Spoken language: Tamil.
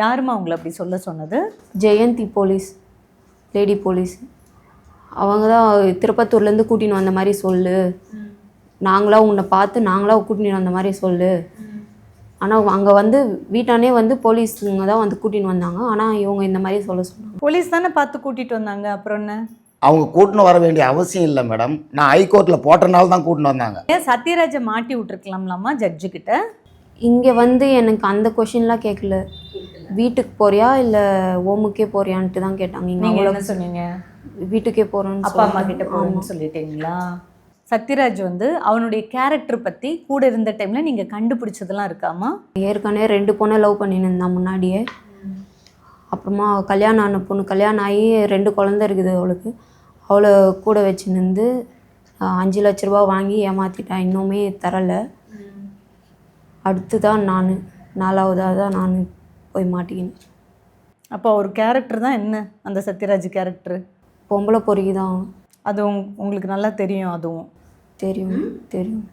யாருமா அவங்கள அப்படி சொல்ல சொன்னது? Jayanthi police, lady police. அவங்க தான் திருப்பத்தூர்லேருந்து கூட்டின்னு வந்த மாதிரி சொல்லு, நாங்களாக உன்னை பார்த்து நாங்களாக கூட்டின்னு வந்த மாதிரி சொல்லு. ஆனால் அங்கே வந்து வீட்டானே வந்து போலீஸுங்க தான் வந்து கூட்டின்னு வந்தாங்க. ஆனால் இவங்க இந்த மாதிரி சொல்ல சொன்னாங்க. போலீஸ் தானே பார்த்து கூட்டிகிட்டு வந்தாங்க, அப்புறம் என்ன? அவங்க கூட்டின்னு வர வேண்டிய அவசியம் இல்லை மேடம். நான் ஹைகோர்ட்டில் போட்டனால தான் கூட்டின்னு வந்தாங்க. ஏன் சத்யராஜை மாட்டி விட்டுருக்கலாம்லாமா ஜட்ஜு கிட்ட? இங்கே வந்து எனக்கு அந்த கொஷின்லாம் கேட்கல. வீட்டுக்கு போறியா இல்லை ஓமுக்கே போறியான்ட்டு தான் கேட்டாங்க. நீங்கள் என்ன சொன்னீங்க? வீட்டுக்கே போகிறேன்னு. அப்பா அம்மா கிட்ட போகிறேன்னு சொல்லிட்டீங்களா? சத்யராஜ் வந்து அவனுடைய கேரக்டர் பற்றி கூட இருந்த டைமில் நீங்கள் கண்டுபிடிச்சதெல்லாம் இருக்காமா? ஏற்கனவே 2 பொண்ணை லவ் பண்ணின்னு இருந்தான் முன்னாடியே. அப்புறமா கல்யாணம் ஆன பொண்ணு, கல்யாணம் ஆகி 2 குழந்தை இருக்குது அவளுக்கு. அவளை கூட வச்சுருந்து 5 லட்ச ரூபா வாங்கி ஏமாற்றிட்டான், இன்னுமே தரலை. அடுத்து தான் நான் 4வதாக தான் நான் போய் மாட்டிக்கினேன். அப்போ ஒரு கேரக்டர் தான் என்ன அந்த சத்யராஜ் கேரக்டர்? பொம்பளை பொறுக்கி தான். அது உங்களுக்கு நல்லா தெரியும்? அதுவும் தெரியும் தெரியும்.